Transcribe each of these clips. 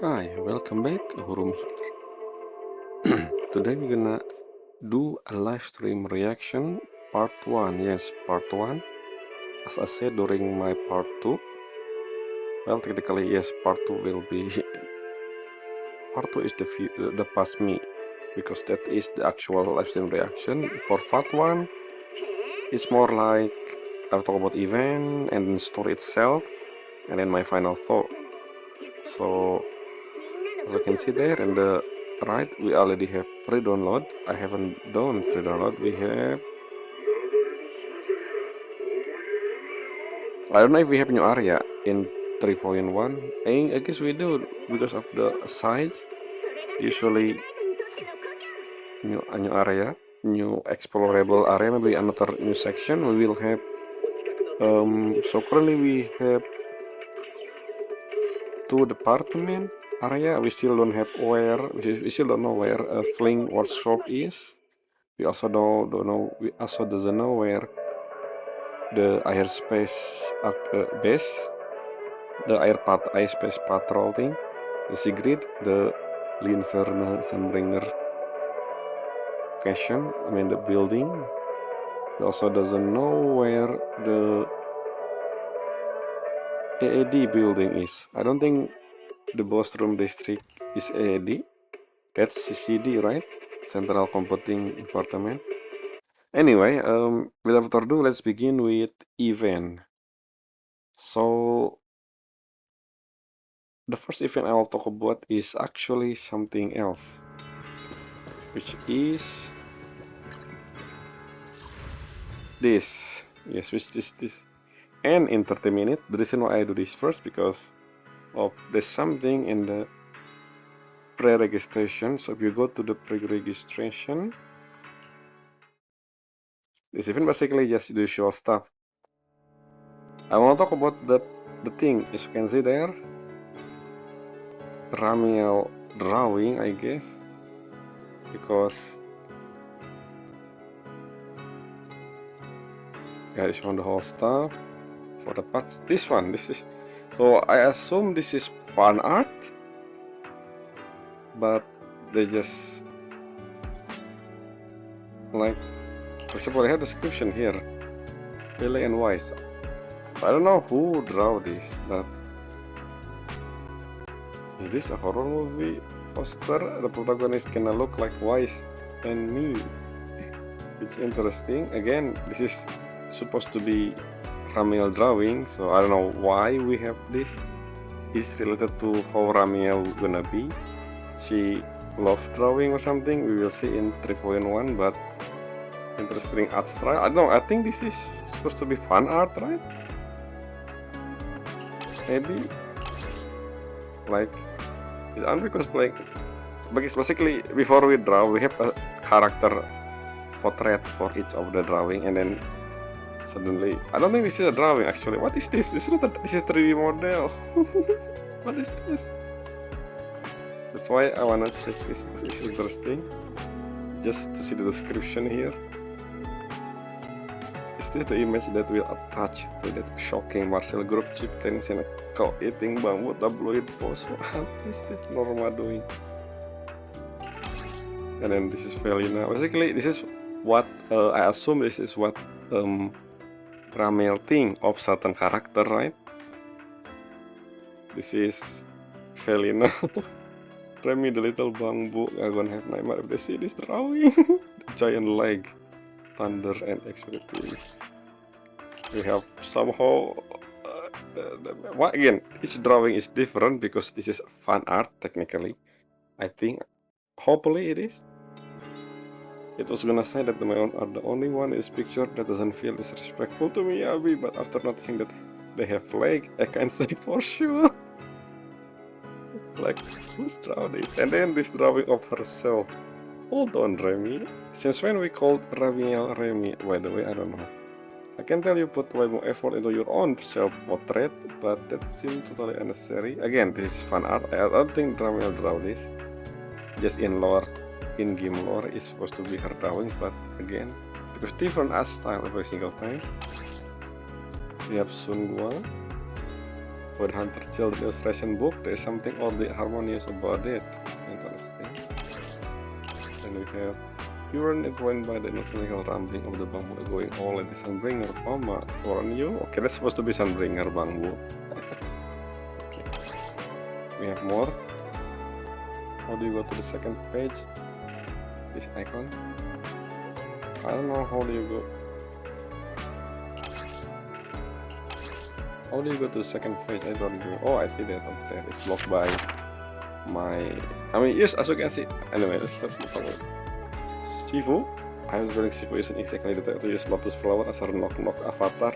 Hi, welcome back, Hurum here. Today we're gonna do a live stream reaction part 1. Yes, part 1. As I said during my part 2. Well, technically, yes, part 2 will be... Part 2 is the past me. Because that is the actual live stream reaction. For part 1, it's more like I'll talk about event and the story itself. And then my final thought. So, as you can see there in the right, we already have pre-download. I haven't done pre-download. I don't know if we have new area in 3.1. I guess we do because of the size. Usually new area, new explorable area, maybe another new section we will have. So currently we have 2 department area. We still don't have where. We still don't know where a fling workshop is. We also don't know. We also doesn't know where the airspace base, the airspace patrol thing, the Sigrid, the Linverne Sunbringer location, I mean the building. We also doesn't know where the AAD building is. I don't think the Bostrom district is AAD. That's CCD, right? Central Computing Department. Anyway, without further ado, let's begin with event. So the first event I will talk about is actually something else, which is this. Yes, which is this. And in 30 minutes, the reason why I do this first because of there's something in the pre-registration. So if you go to the pre-registration, this event basically just the usual stuff. I want to talk about the thing, as you can see there, Ramiel drawing, I guess, because yeah, this one the whole stuff for the parts. This is, so I assume this is fan art, but they just like, first of all, I have description here, Pele and Wise. I don't know who draw this, but is this a horror movie poster? The protagonist kinda look like Wise and me. It's interesting. Again, this is supposed to be Ramiel drawing, so I don't know why we have this. It's related to how Ramiel gonna be. She love drawing or something. We will see in 3.1, but interesting art style. I don't know. I think this is supposed to be fan art, right? Maybe like it's because like basically before we draw we have a character portrait for each of the drawing, and then suddenly I don't think this is a drawing actually. What is this? This is not this is 3D model. What is this? That's why I wanna check this because it's interesting. Just to see the description here. Is this the image that will attach to that shocking Marcel group chip tension cow eating bamboo tabloid post? What is this Norma doing? And then this is Felina. Basically, this is what I assume this is what Ramel think of certain character, right? This is Felina. Remy the little bamboo. I'm gonna have nightmare if they see this drawing. Giant leg, thunder and expertise. We have somehow again, each drawing is different because this is fan art technically. I think, hopefully it is. It was gonna say that the Mayon are the only one in this picture that doesn't feel disrespectful to me, Abby, but after noticing that they have leg, I can't say for sure. Like, who's draw this? And then this drawing of herself. Hold on, Remy. Since when we called Ramiel Remy? By the way, I don't know. I can tell you put way more effort into your own self-portrait, but that seems totally unnecessary. Again, this is fan art. I don't think Ramiel draw this. Just in lore, in-game lore is supposed to be her drawing, but again, because different art style every single time. We have Sun Guang. For the Hunter Children illustration book, there is something oddly harmonious about it. Interesting. And we have Pure influenced by the nostalgical rumbling of the bamboo going all at the Sunbringer Pama or you. Okay, that's supposed to be Sunbringer bamboo. Okay. We have more. How do you go to the second page? This icon. I don't know how do you go. How do you go to the second page? I don't know. Oh, I see that up there. It's blocked by my. I mean, yes, as you can see. Anyway, let's move forward. Shifu. I was wearing Shifu isn't exactly the type to use lotus flower as a knock-knock avatar.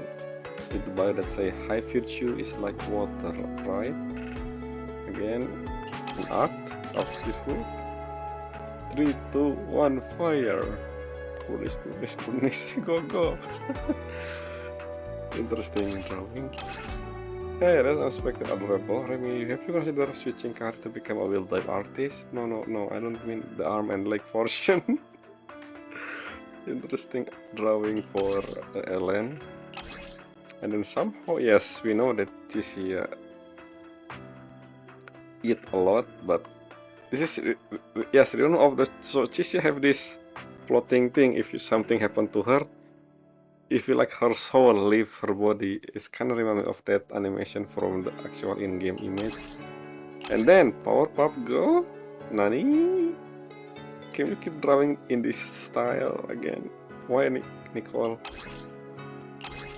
With the bio that say high virtue is like water, right? Again, an art of Shifu. 3, 2, 1, fire! Punish, go! Interesting drawing. Hey, that's unexpected, adorable. Remy, have you considered switching career to become a wild type artist? No, I don't mean the arm and leg portion. Interesting drawing for Ellen. And then somehow, yes, we know that Cici eat a lot, but this is, yes, you know of the, so Cici have this floating thing. If something happened to her, if you like her soul leave her body, it's kind of remind me of that animation from the actual in-game image. And then Powerpuff Girl, Nani? Can you keep drawing in this style again? Why Nicole?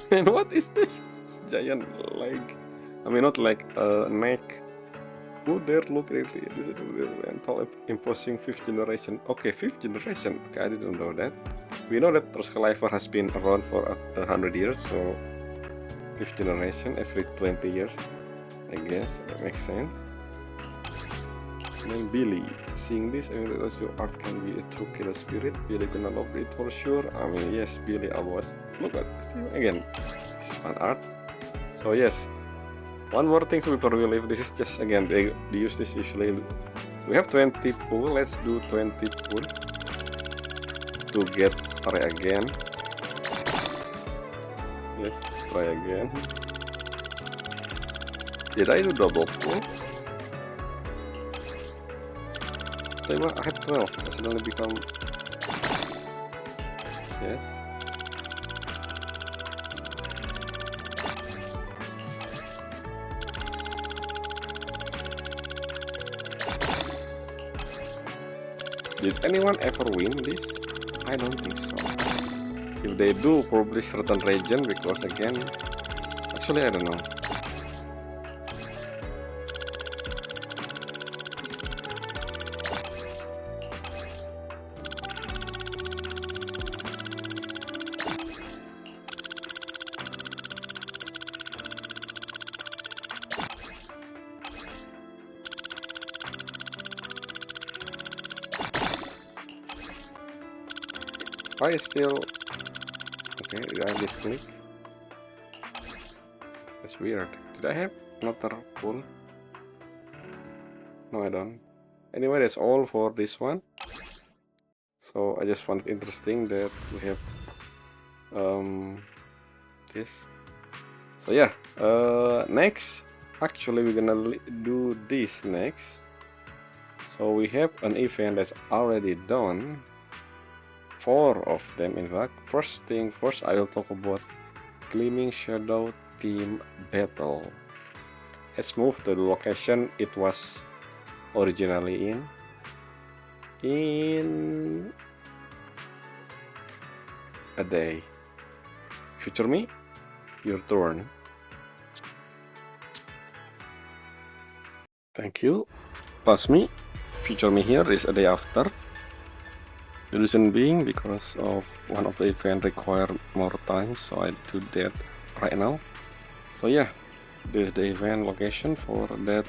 And what is this giant leg? I mean, not like a neck. Who dare look at it? This is and tall, imposing 5th generation. Okay, 5th generation. Okay, I didn't know that. We know that Roskalifer has been around for 100 years, so 5th generation every 20 years. I guess that makes sense. And then Billy, seeing this, I mean, that your art can be a true killer spirit. Billy gonna love it for sure. I mean, yes, Billy always. Look at this again. This is fun art. So yes. One more thing so before we leave, this is just again they use this usually. So we have 20 pull, let's do 20 pull to get try again. Yes, try again. Did I do double pull? I had 12, I suddenly become. Yes. Did anyone ever win this? I don't think so. If they do, probably certain region, because again, actually I don't know. I still. Okay, did I misclick? That's weird. Did I have another pull? No, I don't. Anyway, that's all for this one. So I just found it interesting that we have this. So yeah, next, actually we're gonna do this next. So we have an event that's already done. 4 of them in fact. First thing first, I will talk about Gleaming Shadow Team Battle. Let's move to the location it was originally in a day. Future me, your turn. Thank you. Pass me. Future me here is a day after. The reason being because of one of the event require more time, so I do that right now. So yeah, this is the event location for that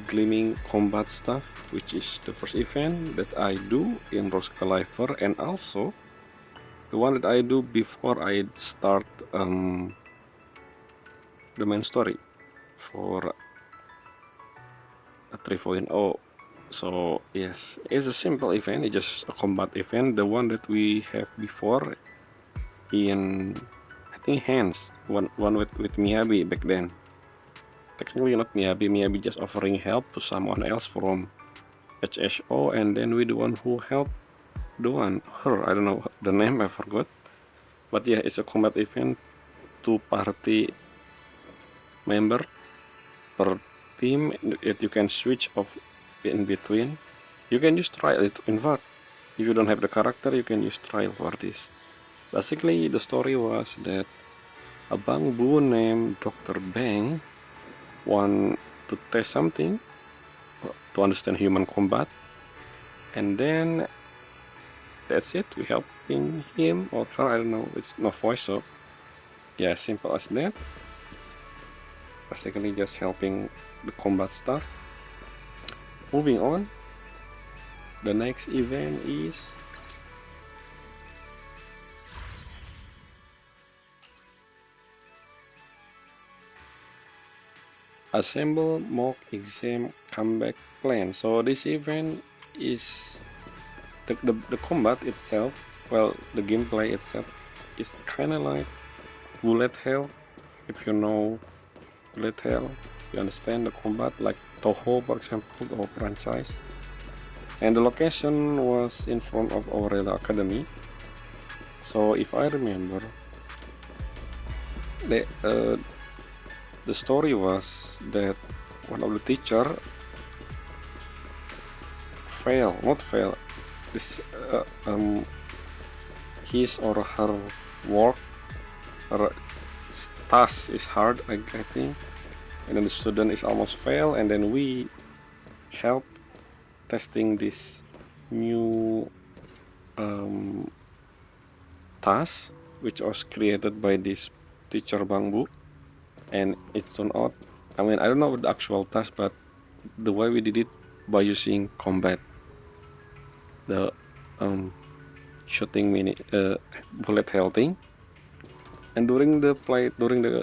gleaming combat stuff, which is the first event that I do in Roskalifer, and also the one that I do before I start the main story for a 3.0. So yes, it's a simple event, it's just a combat event, the one that we have before in, I think, Hands, one with Miyabi back then. technically not Miyabi. Miyabi just offering help to someone else from HSO, and then we the one who helped her, I don't know the name, I forgot. But yeah, it's a combat event, 2 party member per team that you can switch off in between. You can use trial. In fact, if you don't have the character, you can use trial for this. Basically, the story was that a bangbu named Dr. Bang want to test something to understand human combat, and then that's it. We helping him or her, I don't know, it's no voice, so yeah, simple as that. Basically just helping the combat stuff. Moving on, the next event is Assemble Mock Exam Comeback Plan. So this event is the combat itself, well, the gameplay itself is kind of like bullet hell. If you know bullet hell, you understand the combat, like Toho, for example, the whole franchise. And the location was in front of Aurela Academy. So if I remember, the story was that one of the teacher this his or her work or task is hard, I think, and then the student is almost fail, and then we help testing this new task which was created by this teacher Bangbu, and it turned out, I mean, I don't know the actual task, but the way we did it by using combat, the shooting bullet hell thing. And during the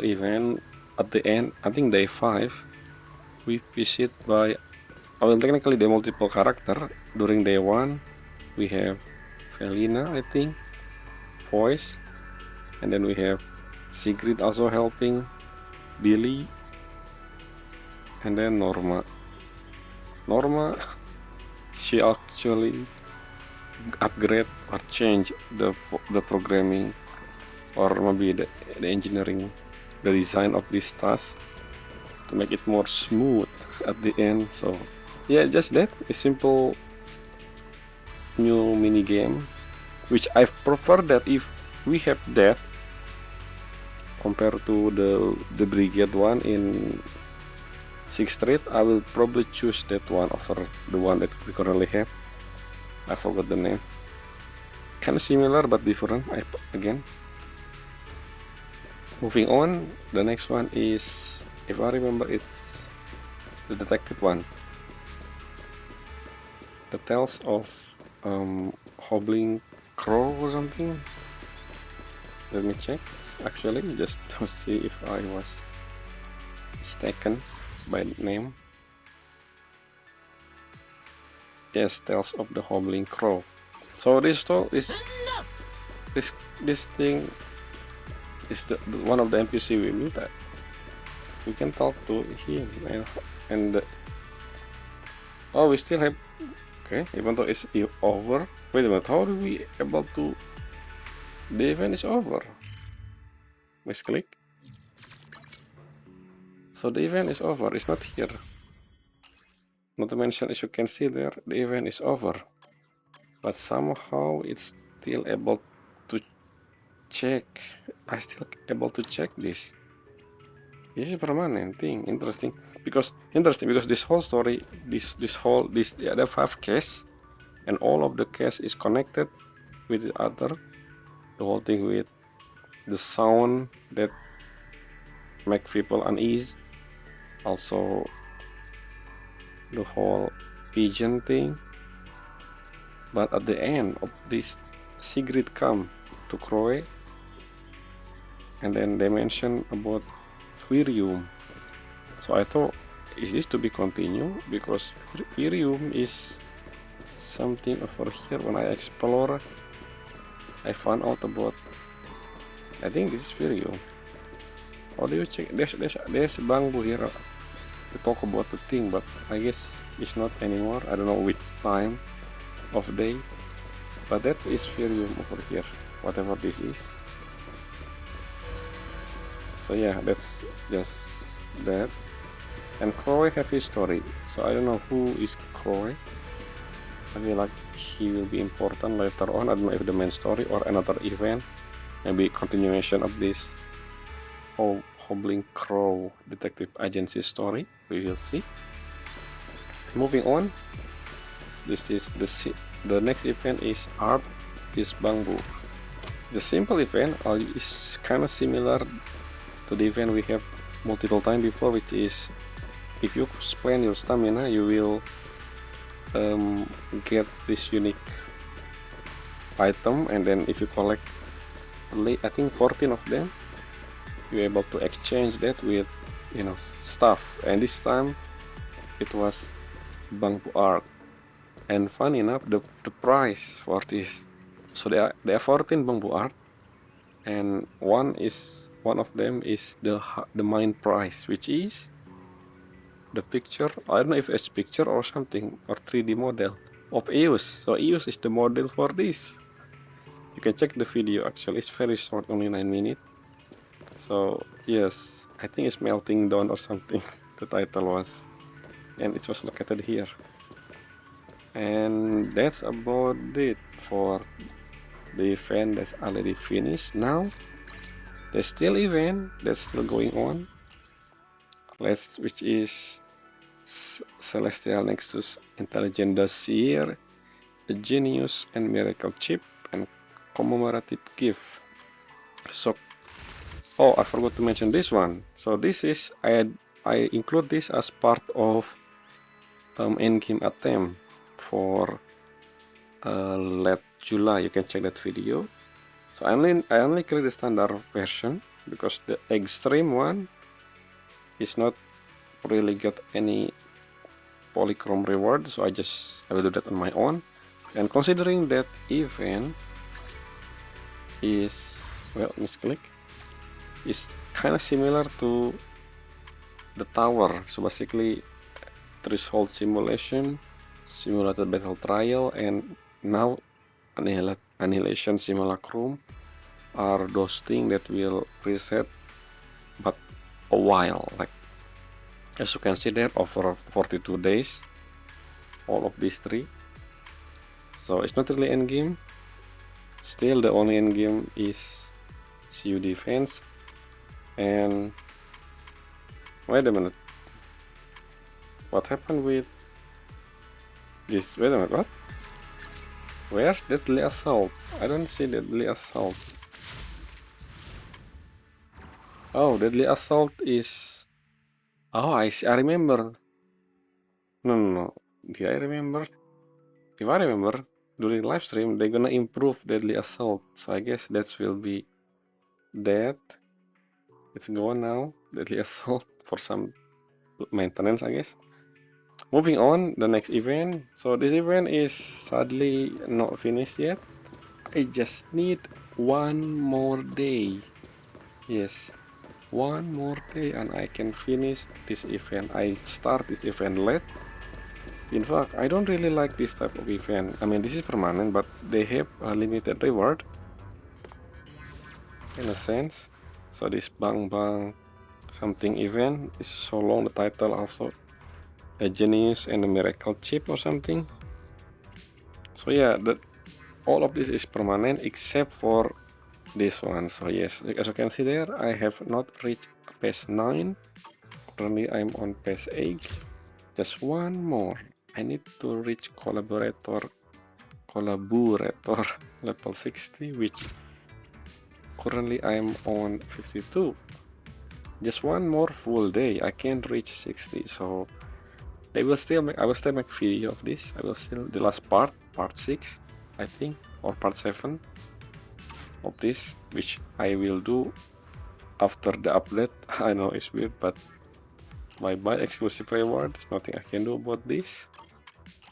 event, at the end, I think day 5, we visit by, well, technically the multiple character. During day 1, we have Felina, I think, voice, and then we have Sigrid also helping, Billy, and then Norma, she actually upgrade or change the programming, or maybe the engineering, the design of this task to make it more smooth at the end. So yeah, just that, a simple new mini game, which I prefer that if we have that compared to the brigade one in 6th Street, I will probably choose that one over the one that we currently have. I forgot the name. Kind of similar but different. Again, moving on, the next one is, if I remember, it's the detective one, the Tales of Hobbling Crow or something. Let me check actually, just to see if I was mistaken by name. Yes, Tales of the Hobbling Crow. So this thing is one of the NPC we meet at. We can talk to him, and oh, we still have, okay, even though it's over. Wait a minute, how do we able to, the event is over? Misclick. So the event is over, it's not here. Not to mention, as you can see there, the event is over, but somehow it's still able to check. I still able to check this. This is a permanent thing. Interesting because this whole story, there are 5 cases, and all of the cases is connected with the other. The whole thing with the sound that make people uneasy. Also, the whole pigeon thing. But at the end of this, Sigrid come to Crowe, and then they mention about Virium. So I thought, is this to be continued? Because Virium is something over here. When I explore, I found out about, I think this is Virium. How do you check? There's Bangbu here. to talk about the thing, but I guess it's not anymore. I don't know which time of day, but that is Virium over here, whatever this is. So yeah, that's just that. And Croy have history, so I don't know who is Croy. I feel like he will be important later on. I don't know if the main story or another event, maybe continuation of this Hobbling Crow detective agency story. We will see. Moving on, this is the next event is Art is Bamboo. The simple event is kind of similar to the event we have multiple times before, which is if you spend your stamina, you will get this unique item, and then if you collect, I think 14 of them, you're able to exchange that with, you know, stuff. And this time it was bamboo art. And funny enough, the price for this, so there are 14 bamboo art, and one of them is the main price, which is the picture. I don't know if it's picture or something, or 3D model of Eus. So Eus is the model for this. You can check the video, actually it's very short, only 9 minutes. So yes, I think it's melting down or something the title was, and it was located here. And that's about it for the event that's already finished. Now there's still event that's still going on, which is Celestial Nexus Intelligent Dossier, a Genius and Miracle Chip, and Commemorative Gift. So, oh, I forgot to mention this one. So this is, I include this as part of endgame attempt for late July. You can check that video. So I only click the standard version because the extreme one is not really get any polychrome reward, so I will do that on my own. And considering that event is, well, misclick, is kind of similar to the tower. So basically threshold simulation, simulated battle trial, and now annihilation simulacrum are those things that will reset, but a while, like as you can see there, over 42 days, all of these three. So it's not really endgame. Still the only endgame is CU defense. And wait a minute, what happened with this? Wait a minute, what? Where's Deadly Assault? I don't see Deadly Assault. Oh, Deadly Assault is, oh, I see, I remember. No. Did I remember? If I remember, during live stream, they're gonna improve Deadly Assault. So I guess that will be that. It's gone now, Deadly Assault, for some maintenance, I guess. Moving on, the next event. So this event is sadly not finished yet. I just need one more day. Yes, one more day and I can finish this event. I start this event late. In fact, I don't really like this type of event. I mean, this is permanent, but they have a limited reward in a sense. So this bang bang something event is so long, the title also, a Genius and a Miracle Chip or something. So yeah, all of this is permanent except for this one. So yes, as you can see there, I have not reached phase 9. Currently I'm on phase 8. Just one more. I need to reach collaborator level 60, which currently I'm on 52. Just one more full day, I can reach 60. So I will still make video of this. I will still the last part 6, I think, or part 7 of this, which I will do after the update. I know it's weird, but bye exclusive reward. There's nothing I can do about this.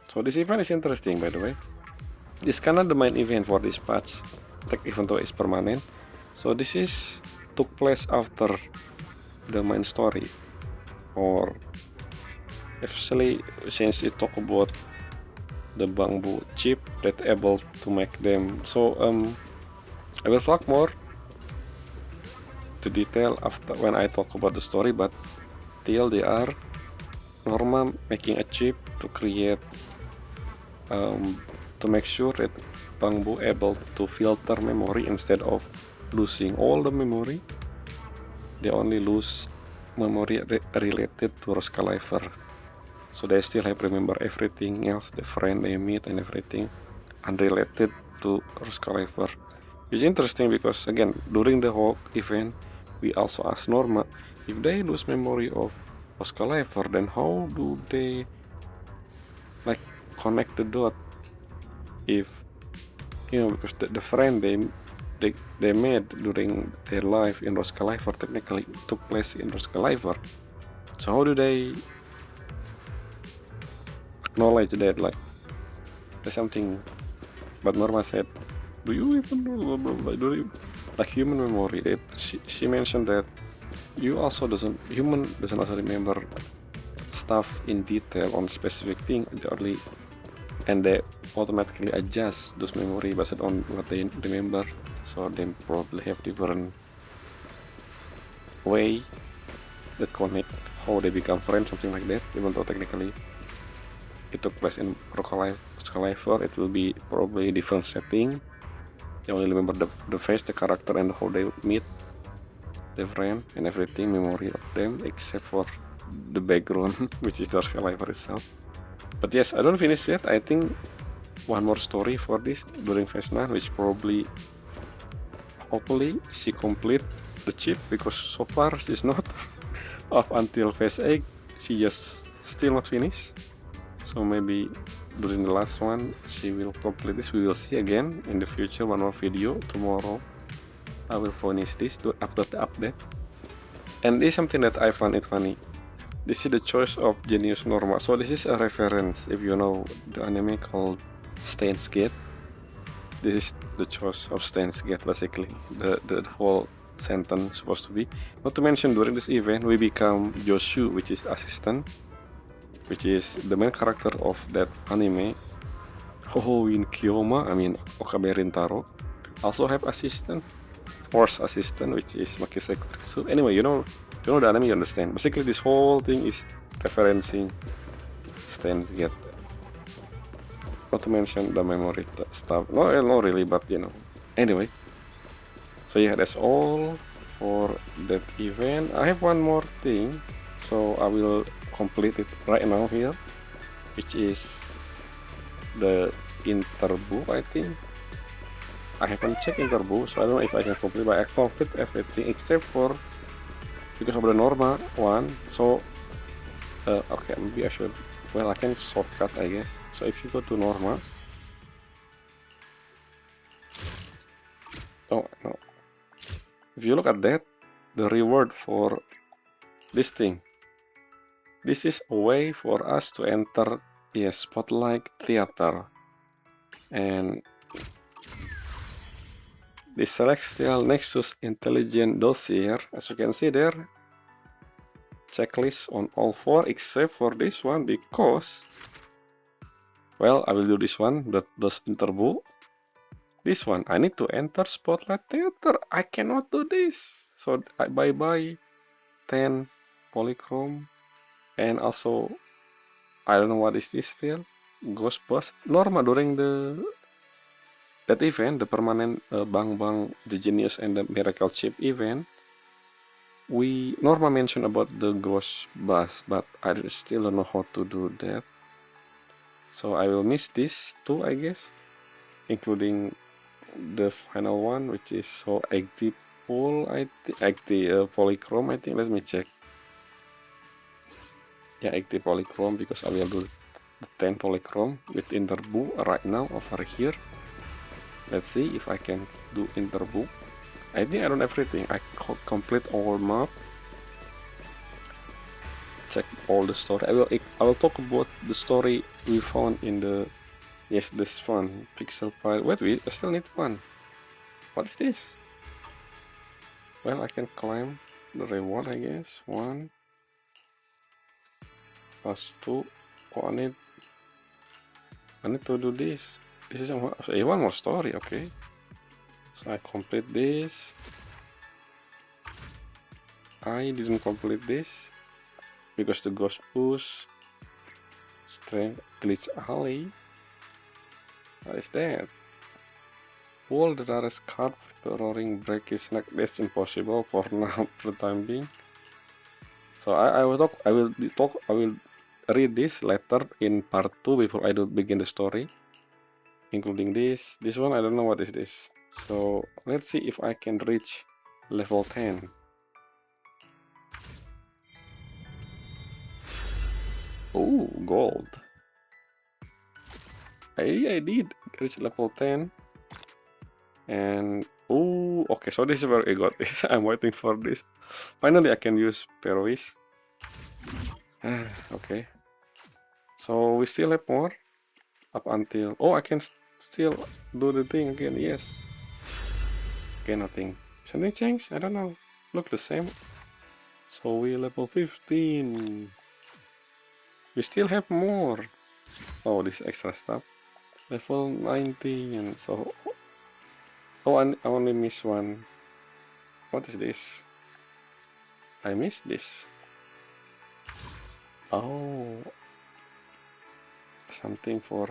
So this event is interesting, by the way. This is kind of the main event for this patch, even though it's permanent. So this took place after the main story, or especially since it talk about the bamboo chip that able to make them. So I will talk more to detail after when I talk about the story, but till they are Norma making a chip to create to make sure that bamboo able to filter memory instead of losing all the memory. They only lose memory related to Roskalifer. So they still have remember everything else, the friend they meet and everything unrelated to Roskalifer. It's interesting because again, during the whole event, we also asked Norma if they lose memory of Roskalifer, then how do they like connect the dot? If because the friend they made during their life in Roskalifer technically took place in Roskalifer. So how do they acknowledge that like there's something? But Norma said, "Do you even know? Do you like human memory?" She mentioned that human doesn't also remember stuff in detail on specific thing only, and they automatically adjust those memory based on what they remember. So they probably have different way that connect how they become friends, something like that. Even though technically it took place in Roskalifer, it will be probably different setting. They only remember the face, the character, and how they meet the friend and everything, memory of them, except for the background, which is the Roskalifer itself. But yes, I don't finish yet. I think one more story for this during phase 9, which probably, hopefully, she complete the chip because so far she's not up until phase 8. She just still not finished. So maybe during the last one, she will complete this. We will see again in the future, one more video tomorrow. I will finish this after the update. And this is something that I find it funny. This is the choice of Genius Norma. So this is a reference, if you know the anime called Steins Gate. This is the choice of Steins Gate, basically. The whole sentence supposed to be. Not to mention, during this event, we become Joshu, which is assistant, which is the main character of that anime. Hohoin Kyoma, I mean Okabe Rintaro, also have assistant, force assistant, which is Makise Kurisu. Anyway, you know the anime, you understand. Basically, this whole thing is referencing Steins Gate. Not to mention the memory stuff. No, not really, but Anyway, so yeah, that's all for that event. I have one more thing, so I will complete it right now here, which is the interview. I think I haven't checked interview, so I don't know if I can complete, but I complete everything except for because of the normal one. So okay, maybe I should, well, I can shortcut, I guess. So if you go to normal, oh no, if you look at that, the reward for this thing, this is a way for us to enter the Spotlight Theater. And the Celestial Nexus Intelligent Dossier, as you can see there, checklist on all 4 except for this one, because, well, I will do this one, that does interview. This one, I need to enter Spotlight Theater. I cannot do this. So bye-bye 10 polychrome. And also, I don't know what is this still. Ghost Bus. Norma during that event, the permanent Bang Bang, the Genius and the Miracle Chip event, Norma mentioned about the Ghost Bus, but I still don't know how to do that. So I will miss this too, I guess, including the final one, which is so active pool, I think, active polychrome, I think. Let me check. Yeah, active polychrome, because I will do the 10 polychrome with interview right now over here. Let's see if I can do interview. I think I don't have everything. I complete all map, check all the story. I will talk about the story we found in the, yes, this one pixel file. Wait, we still need one. What is this? Well, I can climb the reward, I guess. 1. +2. Oh, I need to do this. This is one more story, okay. So I complete this. I didn't complete this because the ghost boost strength glitch alley. What is that? Pull the rarest card for the roaring break is like that's impossible for now for the time being. So I will read this later in part 2 before I do begin the story, including this one. I don't know what is this. So let's see if I can reach level 10. Oh, gold. I did reach level 10. And oh, okay, so this is where I got this. I'm waiting for this. Finally, I can use Perois. Okay. So we still have more up until. Oh, I can still do the thing again. Yes. Okay, nothing. Something changed? I don't know. Look the same. So we level 15. We still have more. Oh, this extra stuff. Level 19. So. Oh, I only missed one. What is this? I missed this. Oh. Something for.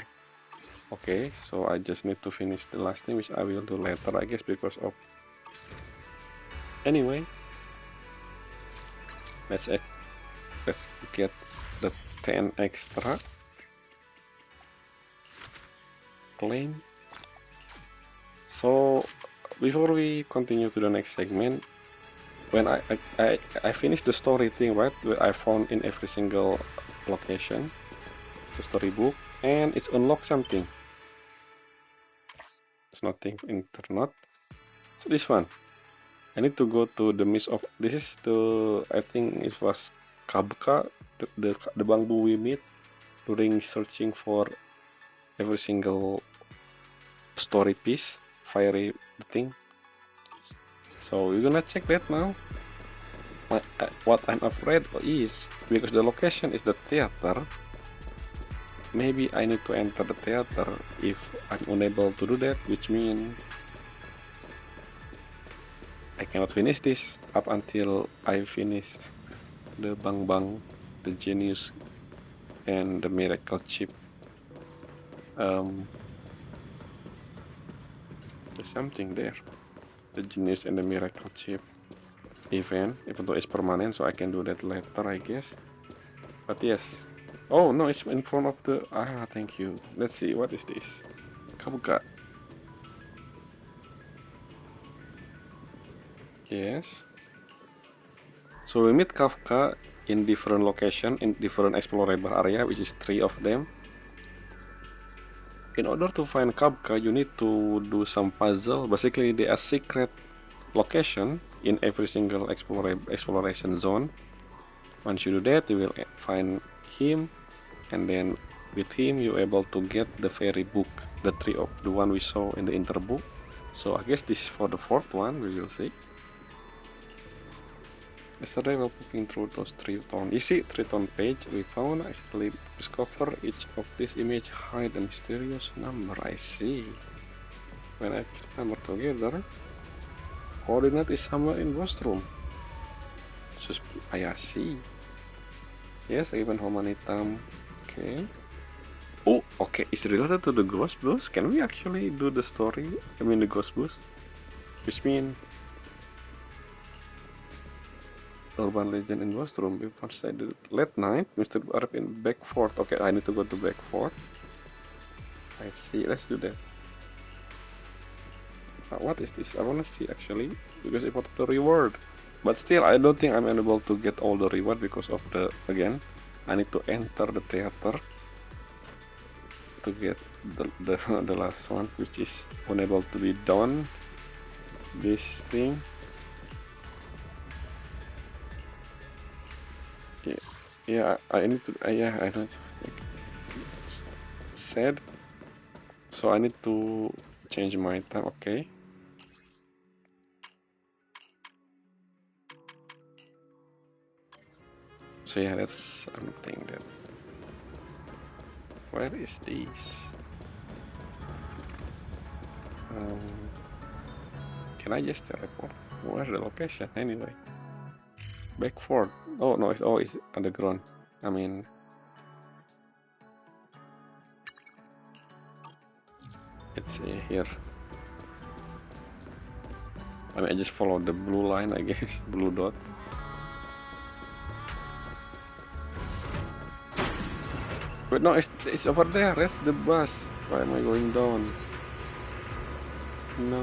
Okay, so I just need to finish the last thing, which I will do later, I guess, because of. Anyway, let's get the 10 extra. Claim. So before we continue to the next segment, when I finished the story thing, right, where I found in every single location the storybook, and it's unlocked something. It's nothing internet. So this one, I need to go to the mist of. This is the, I think it was Kabka, the bamboo we meet during searching for every single story piece, fiery thing. So we're gonna check that now. What I'm afraid is, because the location is the theater, maybe I need to enter the theater. If I'm unable to do that, which means I cannot finish this up until I finish the Bang Bang, the Genius, and the Miracle Chip. There's something there. The Genius and the Miracle Chip event, even though it's permanent, so I can do that later, I guess. But yes. Oh no, it's in front of the. Thank you. Let's see, what is this? Kabuka. Yes. So we meet Kafka in different location, in different explorable area, which is 3 of them. In order to find Kafka, you need to do some puzzle. Basically, there are secret location in every single exploration zone. Once you do that, you will find him, and then with him you're able to get the fairy book, the 3 of the one we saw in the interbook. So I guess this is for the 4th one, we will see. Yesterday while looking through those 3-tone easy 3-tone page, we found actually discover each of these image hide a mysterious number. I see. When I put number together, coordinate is somewhere in ghost room. I see. Yes, even how many time. Okay. Oh, okay. It's related to the ghost boost. Can we actually do the story? I mean the ghost boost, which means urban legend in ghost room. We first said late night. Mr. Arab in back fort. Okay, I need to go to back fort. I see. Let's do that. What is this? I wanna see actually, because it was the reward. But still, I don't think I'm able to get all the reward because of the, again, I need to enter the theater to get the last one, which is unable to be done. This thing. Yeah, I need to. Yeah, I don't. Said. So I need to change my time. Okay. So yeah, that's something that. Where is this? Can I just teleport? Where's the location anyway? Back forward. Oh no, it's underground. I mean, it's here. I mean, I just follow the blue line, I guess, blue dot. But no, it's over there. That's the bus. Why am I going down? No.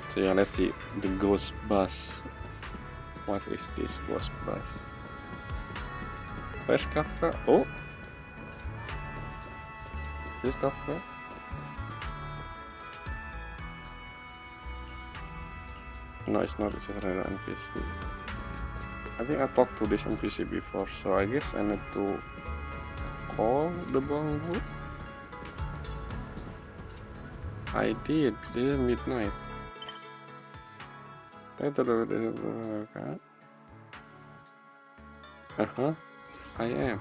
So yeah, let's see the ghost bus. What is this ghost bus? Where's Kafka? Oh, this Kafka. No, it's not. It's just an NPC. I think I talked to this NPC before, so I guess I need to call the bamboo. I did. This is midnight. I am.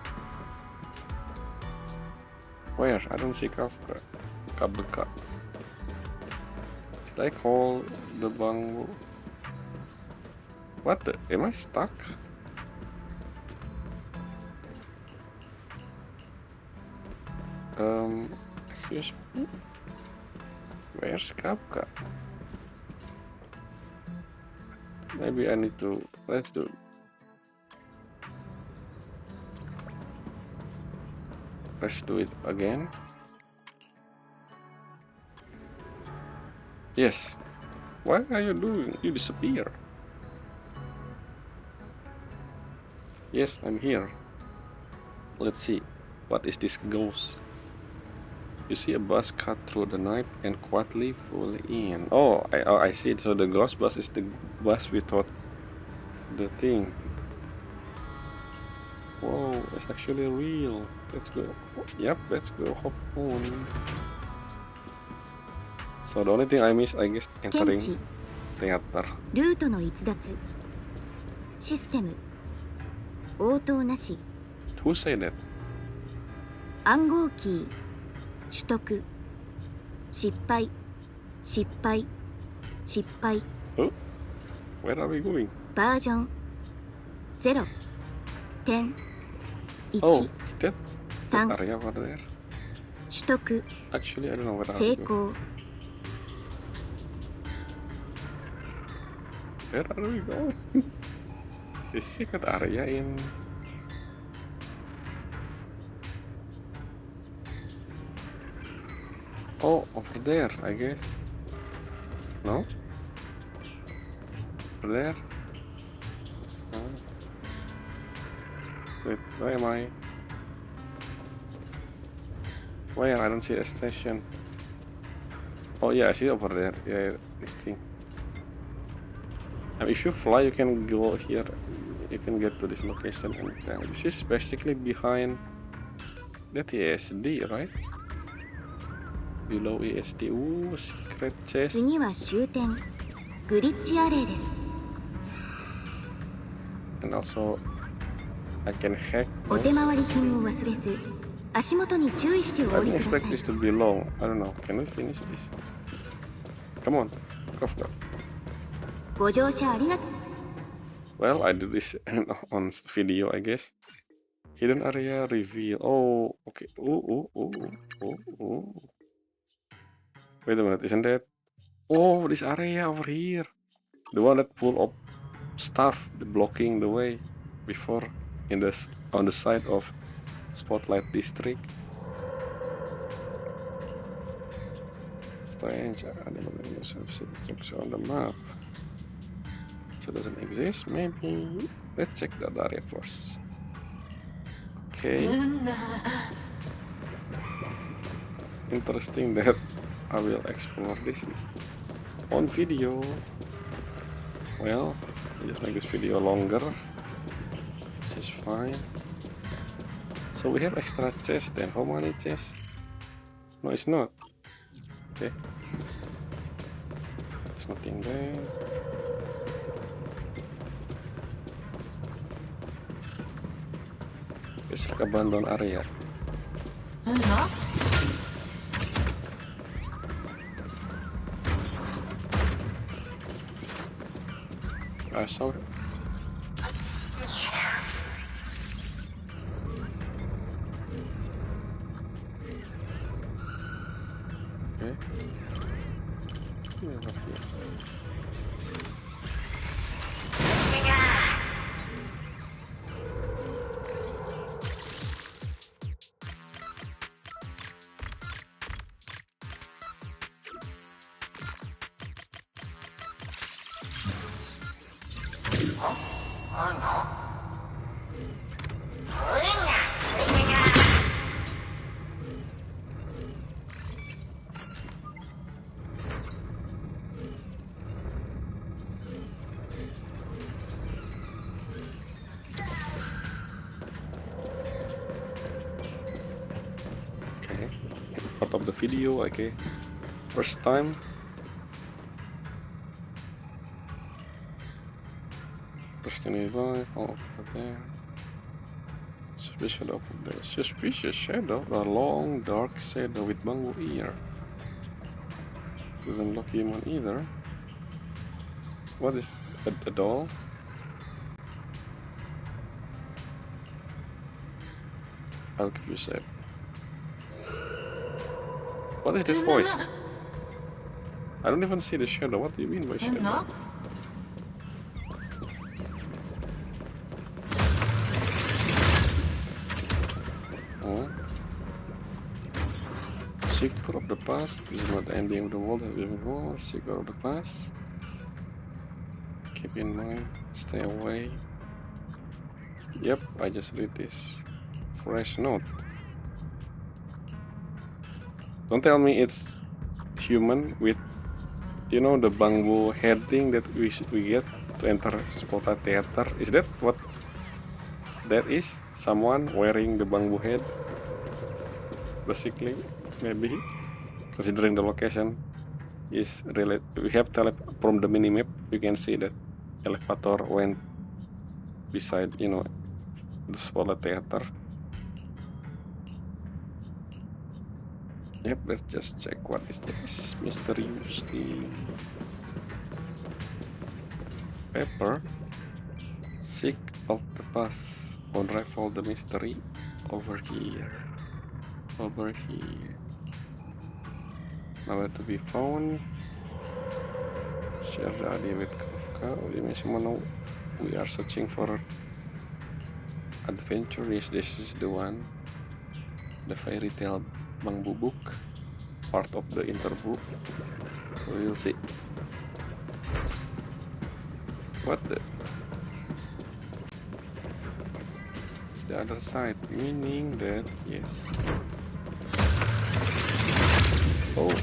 Where? I don't see Kafka. Kabeka. Should I call the bamboo? What the? Am I stuck? Excuse me? Where's Kafka? Maybe I need to. Let's do. Let's do it again. Yes. What are you doing? You disappear. Yes, I'm here. Let's see. What is this ghost? You see a bus cut through the night and quietly full in. Oh, I see it. So the ghost bus is the bus without the thing. Whoa, it's actually real. Let's go. Yep, let's go. Hop on. So the only thing I miss, I guess, entering theater. ルートの逸脱。システム。応答なし。Who said that? 暗号キー。取得。失敗。失敗。失敗。Oh? Where are we going? バージョン。0。点。1。Oh, is that 3。 area over there? 取得。 Actually, I don't know where are 成 we going. 功。 Where are we going? The secret area in. Oh, over there, I guess. No? Over there? No. Wait, where am I? Where? I don't see a station. Oh yeah, I see it over there. Yeah, this thing. And if you fly, you can go here. You can get to this location anytime. This is basically behind that ESD, right? Below ESD. Ooh, secret chest. 次は終点。グリッチアレイです。 And also, I can hack. お手回り品を忘れず、足元に注意してお I 降り didn't くだ expect さい。 this to be long. I don't know. Can we finish this? Come on, Kafka. ご乗車ありがとう。 Well, I did this on video, I guess. Hidden area reveal. Oh, okay. Oh. Wait a minute, isn't that? Oh, this area over here. The one that full of stuff blocking the way before in on the side of Spotlight District. Strange. I don't know the structure on the map. So it doesn't exist. Maybe let's check that area first. Okay. Interesting that I will explore this on video. Well, I just make this video longer. This is fine. So we have extra chest then. How many chests? No, it's not. Okay. There's nothing there. It's like abandoned area. I saw it. Okay. Yeah, up here. Okay. Part of the video, okay. First time. First thing all over there. Suspicious over there. Suspicious shadow, a long dark shadow with bamboo ear. Doesn't look human either. What is a doll? I'll give you a sec. What is this voice? I don't even see the shadow. What do you mean by shadow? Oh. Secret of the past. This is not the ending of the world as before. Secret of the past. Keep in mind. Stay away. Yep, I just read this. Fresh note. Don't tell me it's human with, you know, the bamboo head thing that we get to enter Spota Theater. Is that what that is? Someone wearing the bamboo head? Basically, maybe. Considering the location is related, we have from the minimap. You can see that elevator went beside, you know, the Spota Theater. Yep, let's just check what is this mysterious thing. Paper. Seek of the past. Unravel the mystery. Over here. Over here. Nowhere to be found. Share the idea with Kafka. We are searching for adventure. Yes, this is the one. The fairy tale bamboo book, part of the interbook. So you'll see. What the? It's the other side, meaning that yes. Oh,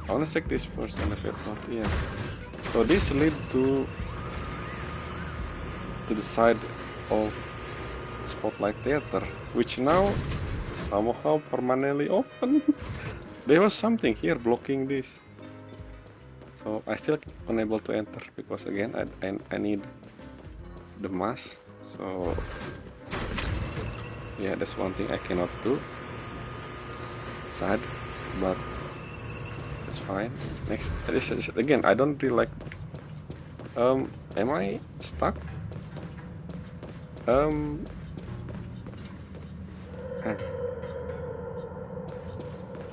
I wanna check this first elevator. Yeah. So this lead to the side of Spotlight Theater, which now somehow permanently open. There was something here blocking this, so I still unable to enter because again I need the mask. So yeah, that's one thing I cannot do. Sad, but it's fine. Next, again, I don't really like. Am I stuck?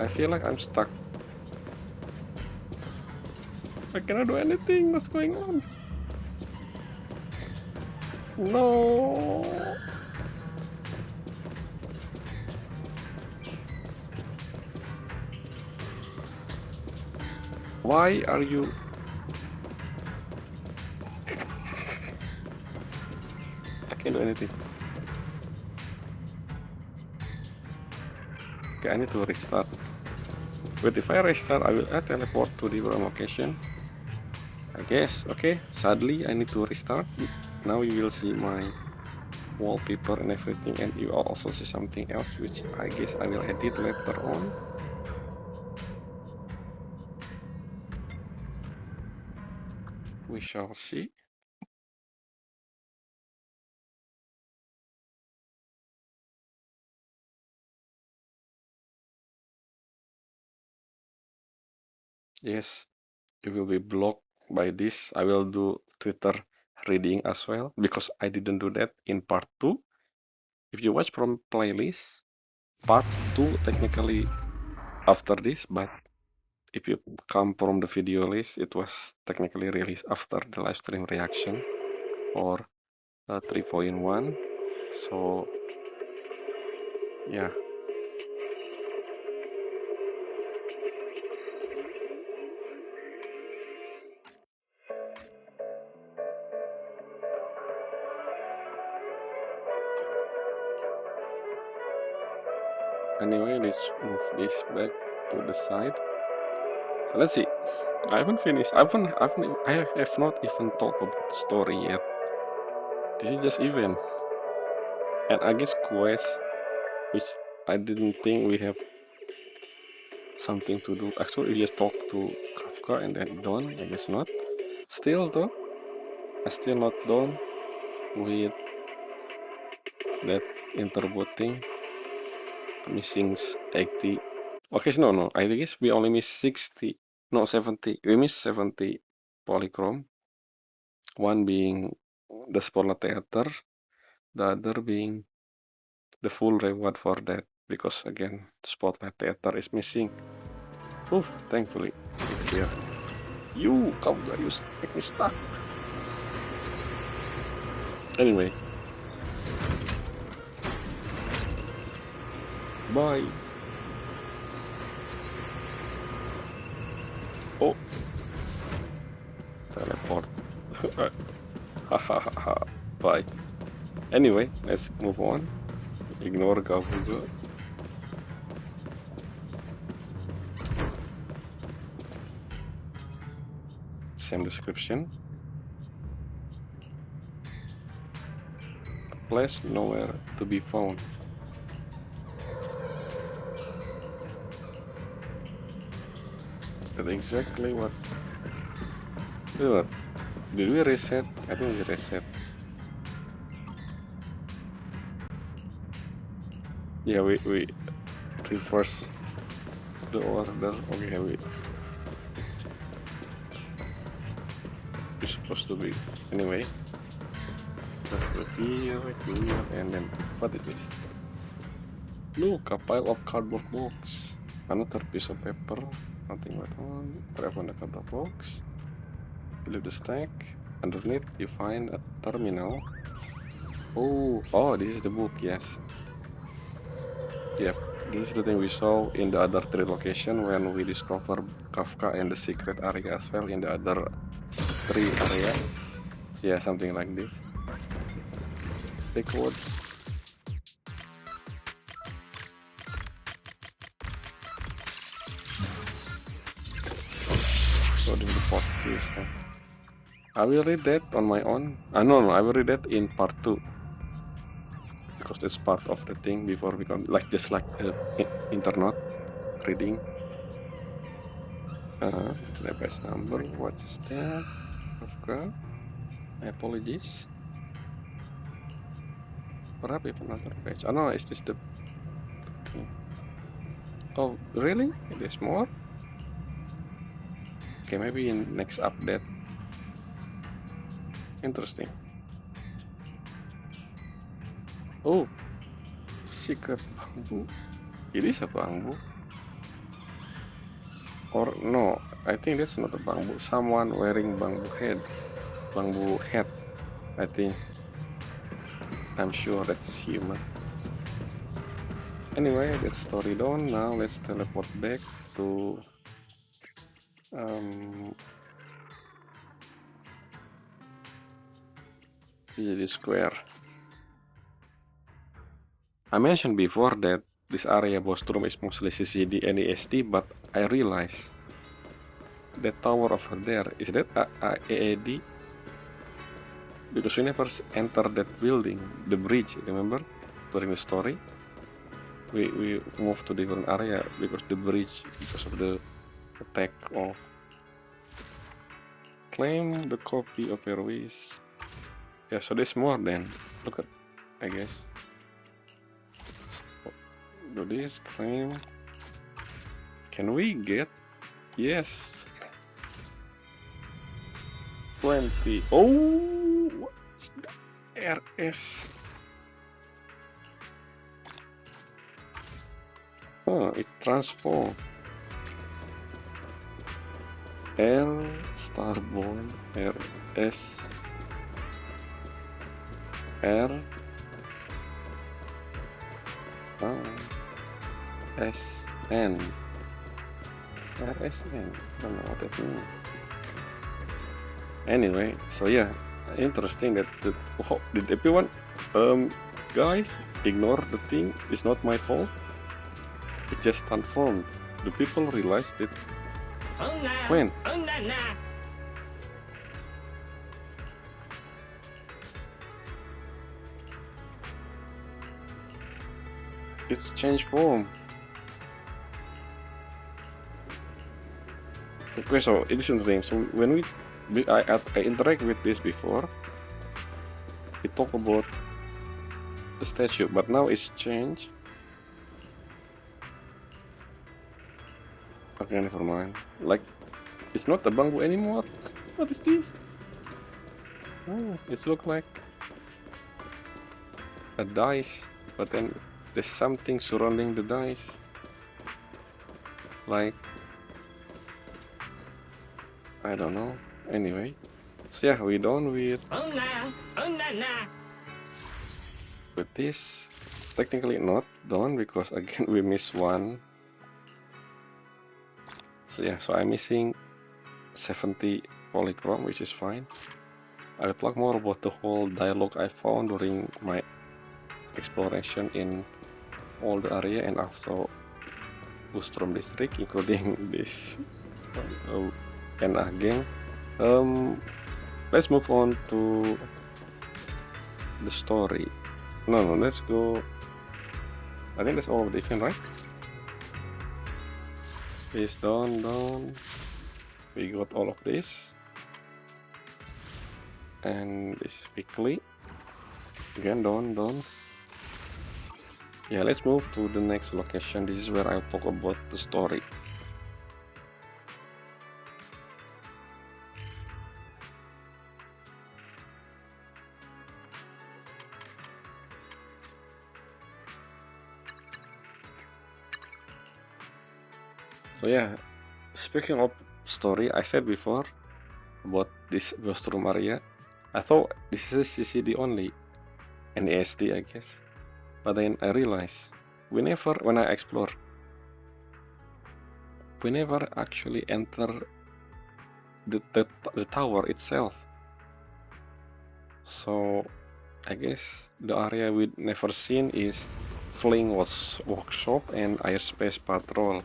I feel like I'm stuck. I cannot do anything. What's going on? No. Why are you? I can't do anything. Okay, I need to restart. But if I restart, I will teleport to the different location. I guess. Okay, sadly I need to restart. Now you will see my wallpaper and everything, and you also see something else, which I guess I will edit later on. We shall see. Yes, you will be blocked by this. I will do Twitter reading as well, because I didn't do that in part 2. If you watch from playlist, part 2 technically after this, but if you come from the video list, it was technically released after the live stream reaction or 3.1. So yeah. Anyway, let's move this back to the side. So let's see. I haven't finished. I have not even talked about the story yet. This is just event, and I guess quest, which I didn't think we have something to do. Actually, we just talk to Kafka and then done. I guess not. Still though, I still not done with that interbot thing. Missing 80. Okay, so no. I guess we only miss 60. No, 70. We miss 70 polychrome. One being the Spotlight Theater, the other being the full reward for that. Because again, Spotlight Theater is missing. Oof, thankfully, it's here. You, Kafka, you make me stuck. Anyway. Bye. Oh. Teleport. Hahaha. Bye. Anyway, let's move on. Ignore Gabuga. Same description. A place nowhere to be found. That's exactly what. Did we reset? I think we reset. Yeah, we reverse the order. Okay, we're supposed to be. Anyway, so let's go here, and then what is this? Look, a pile of cardboard box. Another piece of paper. Nothing but on. Grab on the cardboard box. Leave the stack. Underneath, you find a terminal. Oh, this is the book. Yes. Yep. This is the thing we saw in the other 3 location when we discover Kafka and the secret area as well in the other 3 area. So yeah, something like this. Take wood. So this is the part 2. I will read that on my own. No, I will read that in part 2. Because that's part of the thing before we come, like just like internet reading. It's the page number. What's that? Kafka. Apologies. Perhaps even another page. Oh no, is this the thing? Oh, really? There's more? Okay, maybe in next update. Interesting. Oh, secret bamboo. It is a bamboo. Or no, I think that's not a bamboo. Someone wearing bamboo hat. I think. I'm sure that's human. Anyway, that's story done. Now let's teleport back to the square. I mentioned before that this area boss room is mostly CCD and ESD, but I realized that tower over there, is that AAD? Because we never enter that building, the bridge, remember? During the story, we move to different area because the bridge, because of the attack of. Claim the copy of your wish. Yeah, so there's more then. Look at, I guess. So, do this, claim. Can we get? Yes. 20. Oh, what's the RS? Oh, it's transform. L Starborn RS R SN RSN. I don't know what that means. Anyway, so yeah, interesting that oh, did everyone guys ignore the thing? It's not my fault. It just transformed. The people realized it when? It's changed form. Okay, so it is interesting. So when I interact with this before, we talk about the statue, but now it's changed. Okay, never mind. Like, it's not a bamboo anymore. What is this? Oh, it looks like a dice, but then there's something surrounding the dice. Like, I don't know. Anyway, so yeah, we're done with this. Technically not done because again we missed one. So yeah, so I'm missing 70 polychrome, which is fine. I would talk more about the whole dialogue I found during my exploration in all the area and also Bustrom district, including this and again. Let's move on to the story. No, let's go. I think that's all of the event, right? This done. We got all of this, and this is quickly again done. Yeah, let's move to the next location. This is where I'll talk about the story. So yeah, speaking of story, I said before about this ghost room area. I thought this is CCD only and ASD, I guess. But then I realized when I explore, we never actually enter the tower itself. So I guess the area we never seen is Fling Workshop and Airspace Patrol.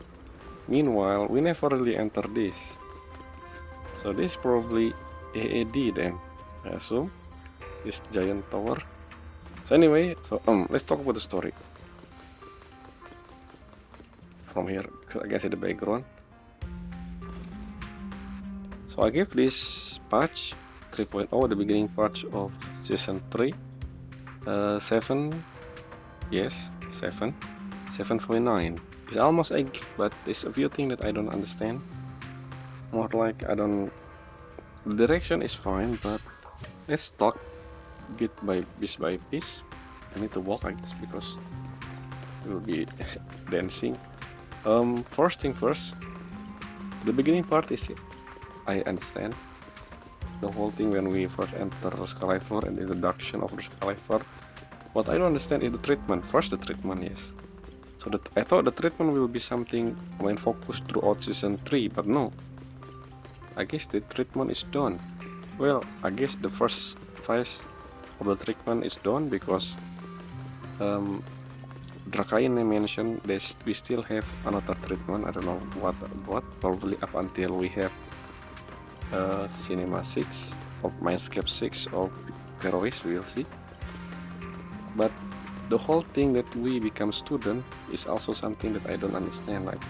Meanwhile, we never really enter this. So this is probably AAD then, I assume. This giant tower. So anyway, so let's talk about the story. From here, I can see the background. So I gave this patch 3.0, the beginning patch of season 3. 7, yes, 7.9. It's almost a gig, but there's a few things that I don't understand. More like the direction is fine, but let's talk bit by piece. I need to walk, I guess, because it will be dancing. First thing first, the beginning part is I understand the whole thing when we first enter Scalifer and the introduction of the Scalifer. What I don't understand is the treatment. First, the treatment, yes. So that I thought the treatment will be something main focus throughout season 3, but no. I guess the treatment is done. Well, I guess the first phase of the treatment is done because Drakaine mentioned we still have another treatment. I don't know what, probably up until we have Cinema 6 or Mindscape 6 or Terrorist, we will see. But the whole thing that we become student is also something that I don't understand. Like,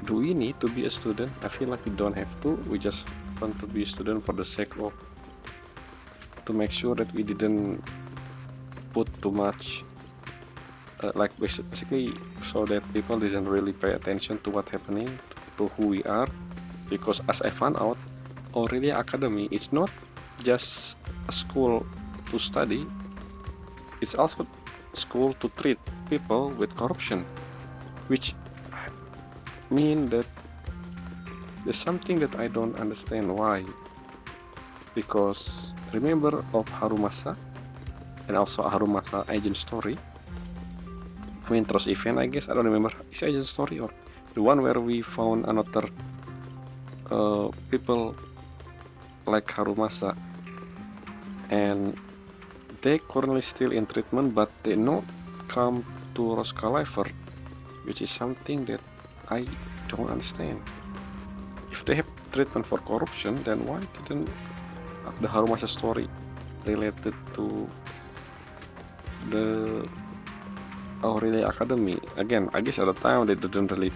do we need to be a student? I feel like we don't have to. We just want to be a student for the sake of to make sure that we didn't put too much like basically so that people didn't really pay attention to what's happening, to who we are. Because as I found out, Aurelia Academy is not just a school to study, it's also a school to treat people with corruption, which mean that there's something that I don't understand why. Because remember of Harumasa and also Harumasa agent story, I mean Trust event, I guess, I don't remember, is agent story or the one where we found another people like Harumasa, and they currently still in treatment, but they not come to Roskalifer, which is something that I don't understand. If they have treatment for corruption, then why didn't the Harumasa story related to the Aurelia Academy? Again, I guess at the time they didn't really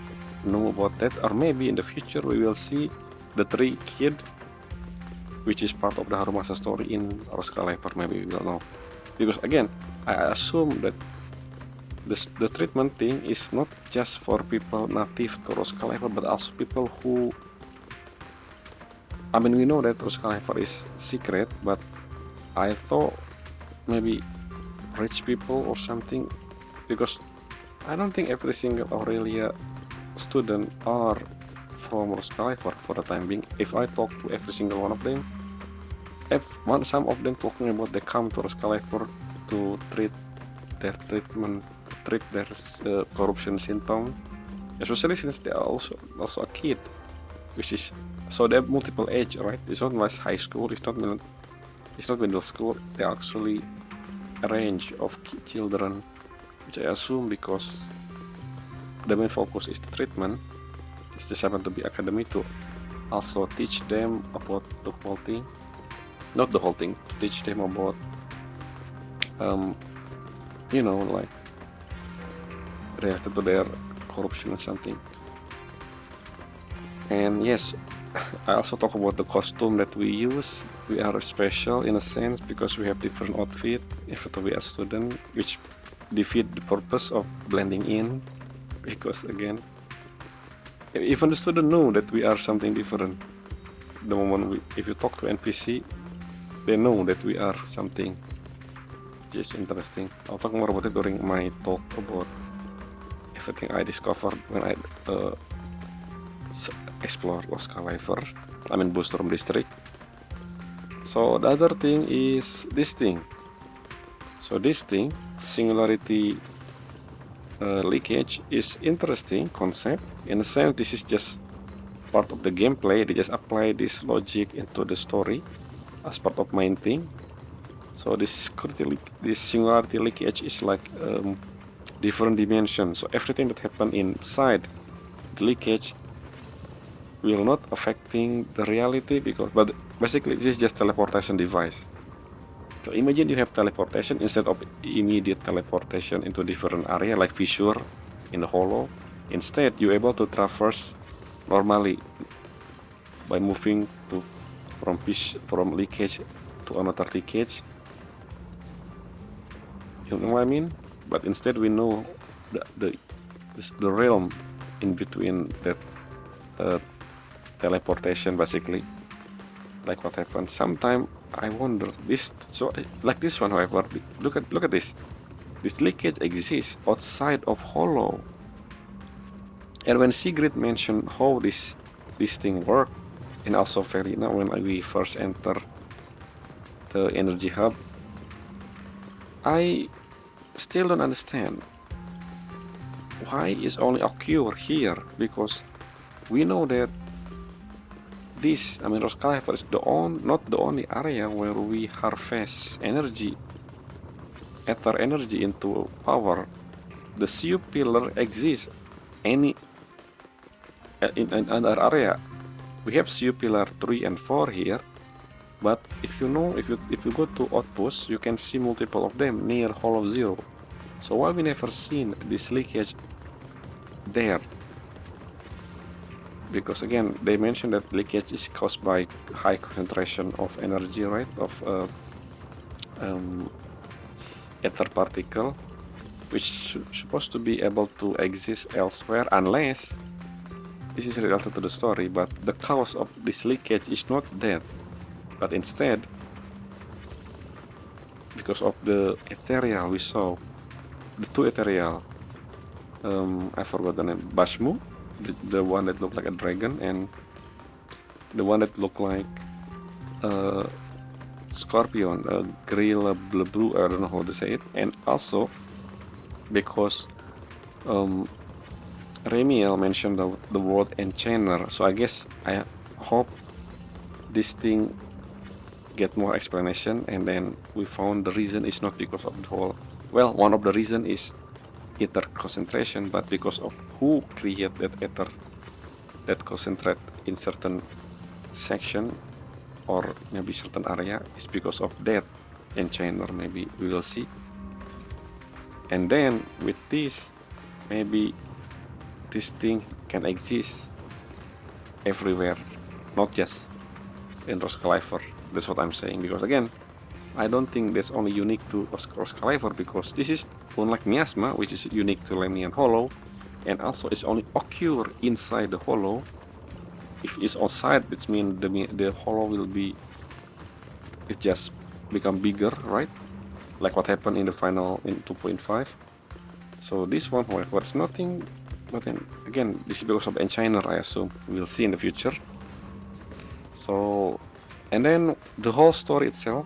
know about that, or maybe in the future we will see the 3 kid which is part of the Harumasa story in Roskalifer, maybe, we don't know. Because again, I assume that the treatment thing is not just for people native to Roskalifer, but also people who, I mean, we know that Roskalifer is secret, but I thought maybe rich people or something, because I don't think every single Aurelia student are from Roskalifer for the time being. If I talk to every single one of them, some of them talking about they come to Roskalifer to treat their corruption symptom, especially since they are also a kid, which is, so they have multiple age, right? It's not like high school, it's not middle school, they actually a range of children, which I assume because the main focus is the treatment, it's just happen to be academy to also teach them about the whole thing, not the whole thing, to teach them about like related to their corruption or something. And yes, I also talk about the costume that we use. We are special in a sense because we have different outfit if we are a student, which defeat the purpose of blending in, because again, even the student know that we are something different. The moment if you talk to NPC, they know that we are something. Just interesting. I'll talk more about it during my talk about everything I discovered when I explore Roskalifer, I mean Boostrom District. So the other thing is this thing. So this thing, singularity leakage, is interesting concept. In a sense, this is just part of the gameplay. They just apply this logic into the story as part of main thing. So this singularity leakage is like different dimension. So everything that happen inside the leakage will not affecting the reality, but basically this is just teleportation device. So imagine you have teleportation instead of immediate teleportation into different area like fissure in the hollow. Instead, you're able to traverse normally by moving from leakage to another leakage. You know what I mean? But instead, we know the realm in between that teleportation, basically, like what happened. Sometimes I wonder this. So like this one, however, look at this. This leakage exists outside of hollow. And when Sigrid mentioned how this thing work, and also Verina when we first enter the energy hub, I still don't understand why is only occur here, because we know that this, I mean, Roskalifer is not the only area where we harvest energy, ether energy into power. The Sea Pillar exists in another area, we have CU pillar 3 and 4 here, but if you go to outpost, you can see multiple of them near hollow 0. So why we never seen this leakage there? Because again, they mentioned that leakage is caused by high concentration of energy, right, of ether particle, which supposed to be able to exist elsewhere unless this is related to the story, but the cause of this leakage is not that, but instead because of the ethereal we saw, the two ethereal, I forgot the name, Bashmu, the one that looked like a dragon, and the one that looked like a scorpion, a gorilla blue, I don't know how to say it. And also because Remiel mentioned the word enchanter, so I guess I hope this thing get more explanation, and then we found the reason is not because of the whole, well, one of the reason is ether concentration, but because of who create that ether that concentrate in certain section or maybe certain area is because of that enchanter. Maybe we will see. And then with this, maybe this thing can exist everywhere, not just in Roskalifer. That's what I'm saying, because again, I don't think that's only unique to Roskalifer, because this is unlike Miasma, which is unique to Lemian Hollow, and also it's only occur inside the hollow. If it's outside, it means the hollow will be, it just become bigger, right? Like what happened in the final in 2.5. So this one, however, is nothing. But then again, this is because of enchanter, I assume. We'll see in the future. So, and then the whole story itself,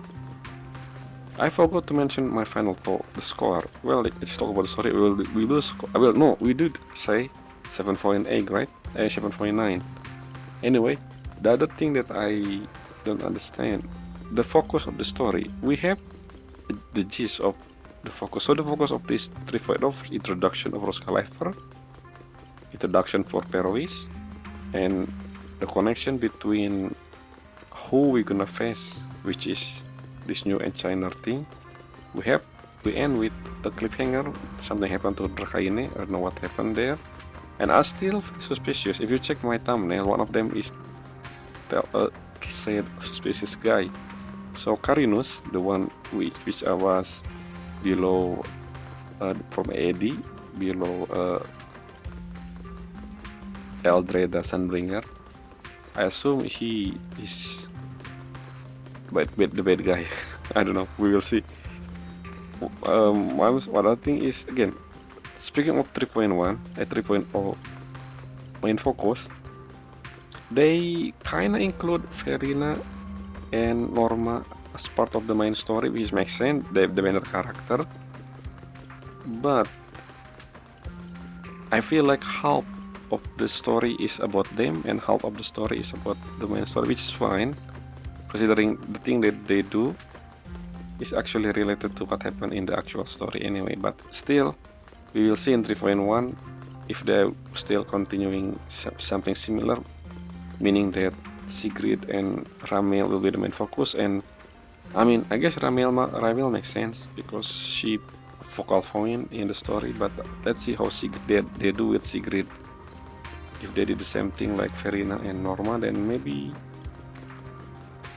I forgot to mention my final thought, the score. Well, let's talk about the story. We did say 7.8, right? 7.9. Anyway, the other thing that I don't understand, the focus of the story. We have the gist of the focus. So the focus of this 3.0 introduction of Roskalifer, introduction for Perois, and the connection between who we're gonna face, which is this new enchanter thing. We end with a cliffhanger. Something happened to Drakaine. I don't know what happened there, and I still feel suspicious. If you check my thumbnail, one of them is said suspicious guy. So Carinus, the one which I was below from AD, below Eldreda Sunbringer, I assume he is the bad guy. I don't know. We will see. What I think is, again, speaking of 3.1, 3.0 main focus, they kinda include Verina and Norma as part of the main story, which makes sense. The main character, but I feel like half of the story is about them and half of the story is about the main story, which is fine, considering the thing that they do is actually related to what happened in the actual story anyway. But still, we will see in 3.1 if they're still continuing something similar, meaning that Sigrid and Ramiel will be the main focus. And I mean, I guess Ramiel makes sense because she focal point in the story, but let's see how Sigrid they do with Sigrid. If they did the same thing like Verina and Norma, then maybe,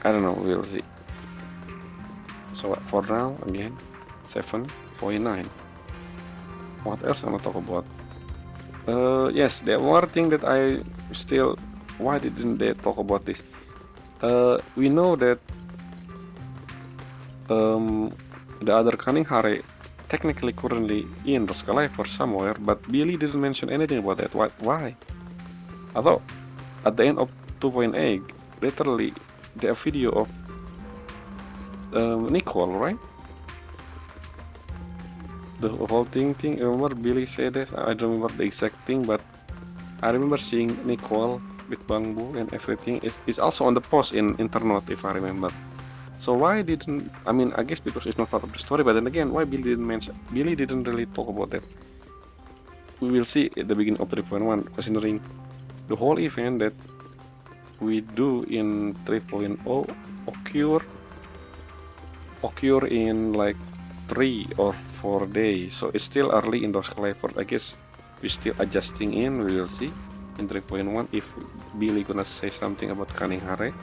I don't know, we'll see. So for now, again, 7.9. What else I'm gonna talk about? Yes, the one thing that I still, why didn't they talk about this? We know that the other Cunning Hare technically currently in Roskalifer somewhere, but Billy didn't mention anything about that. Why? Although at the end of 2.8, literally the video of Nicole, right? The whole thing. Remember Billy said that? I don't remember the exact thing, but I remember seeing Nicole with Bangbu and everything. Is also on the post in Internet, if I remember. So why didn't, I mean, I guess because it's not part of the story, but then again, why Billy didn't mention? Billy didn't really talk about that. We will see at the beginning of 3.1, considering the whole event that we do in 3.0 occur in like 3 or 4 days, so it's still early in those efforts. I guess we're still adjusting in. We will see in 3.1 if Billy gonna say something about Kanihare.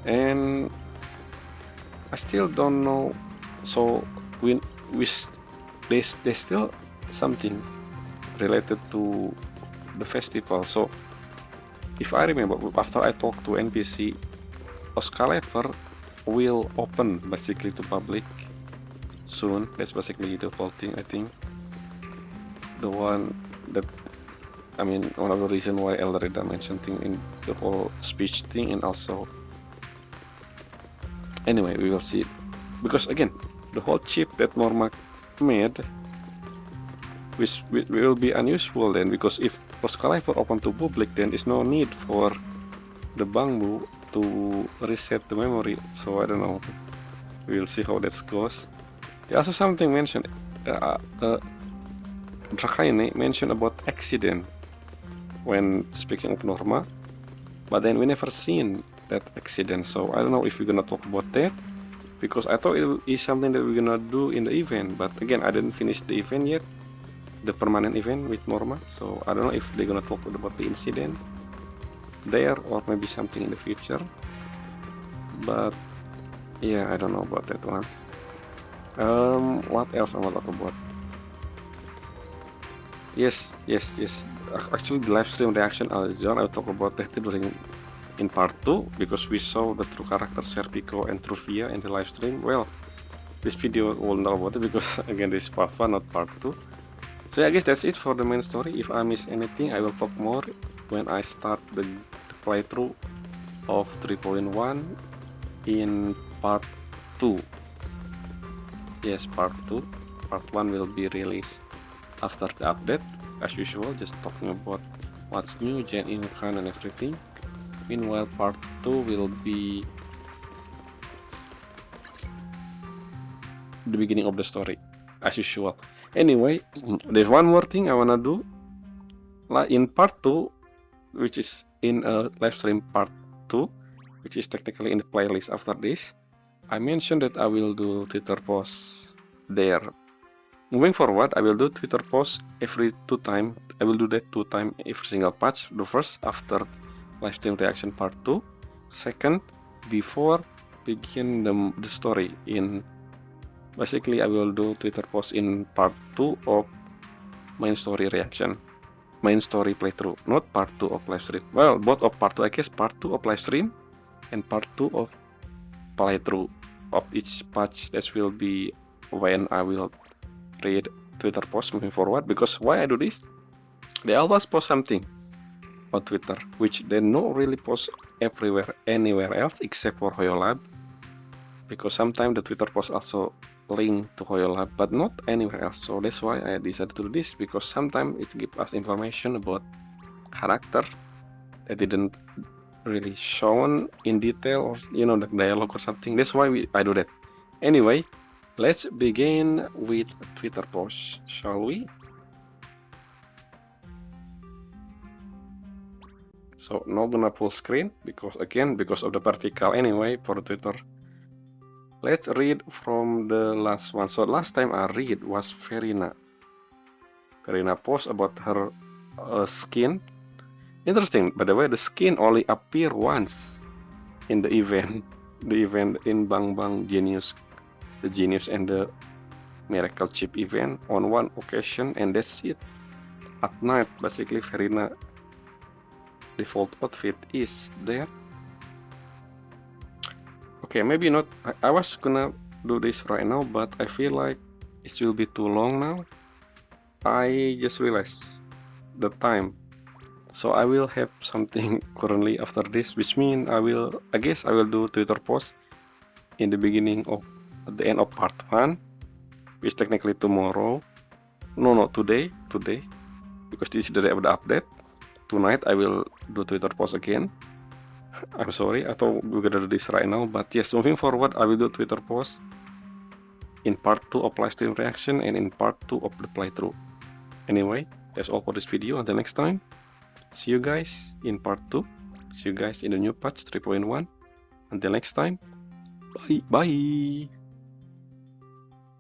And I still don't know, so there's still something related to the festival. So if I remember, after I talked to NPC, Oscalator will open basically to public soon. That's basically the whole thing. I think the one that, I mean, one of the reason why Elreda mentioned thing in the whole speech thing, and also anyway, we will see, because again, the whole chip that Norma made which will be unusual then, because if Oscalator open to public, then there's no need for the Bangbu to reset the memory. So I don't know, we'll see how that goes. There's also something mentioned, Drakaine mentioned about accident when speaking of Norma, but then we never seen that accident. So I don't know if we're gonna talk about that, because I thought it is something that we're gonna do in the event, but again, I didn't finish the event yet, the permanent event with Norma, so I don't know if they're gonna talk about the incident there or maybe something in the future. But yeah, I don't know about that one. What else I want to talk about? Yes. Actually, the live stream reaction I'll talk about that during in part 2, because we saw the true character Serpico and Truvia in the live stream. Well, this video will know about it because again, this is part 1, not part 2. So yeah, I guess that's it for the main story. If I miss anything, I will talk more when I start the playthrough of 3.1 in part 2. Yes, part 2. Part 1 will be released after the update, as usual, just talking about what's new, Gen Incan and everything. Meanwhile, part 2 will be the beginning of the story, as usual. Anyway, there's one more thing I wanna do. Like in part 2, which is in a live stream part 2, which is technically in the playlist after this, I mentioned that I will do Twitter posts there. Moving forward, I will do Twitter posts every 2 times. I will do that 2 times every single patch. The first after live stream reaction part 2. Second, before begin the story in. Basically, I will do Twitter posts in part 2 of main story reaction, main story playthrough, not part 2 of live stream. Well, both of part 2, I guess part 2 of live stream and part 2 of playthrough of each patch. That will be when I will read Twitter posts moving forward. Because why I do this? They always post something on Twitter, which they not really post anywhere else except for HoYoLab. Because sometimes the Twitter posts also link to HoYoLab, but not anywhere else. So that's why I decided to do this, because sometimes it gives us information about character that didn't really shown in detail, or the dialogue or something. That's why I do that. Anyway, let's begin with Twitter posts, shall we? So not gonna full screen because of the vertical anyway for Twitter. Let's read from the last one. So last time I read was Verina. Verina post about her skin. Interesting, by the way, the skin only appear once in the event. The event in Bang Bang Genius, the Genius and the Miracle Chip event on one occasion, and that's it. At night, basically, Verina default outfit is there. Okay, maybe not. I was gonna do this right now, but I feel like it will be too long now. I just realized the time. So I will have something currently after this, which means I guess I will do Twitter post in the beginning of the end of part 1, which technically tomorrow. No, today, because this is the day of the update. Tonight I will do Twitter post again. I'm sorry, I thought we were gonna do this right now, but yes, moving forward, I will do Twitter post in part 2 of live stream reaction and in part 2 of the playthrough. Anyway, that's all for this video. Until next time, see you guys in part 2. See you guys in the new patch 3.1. Until next time, bye bye.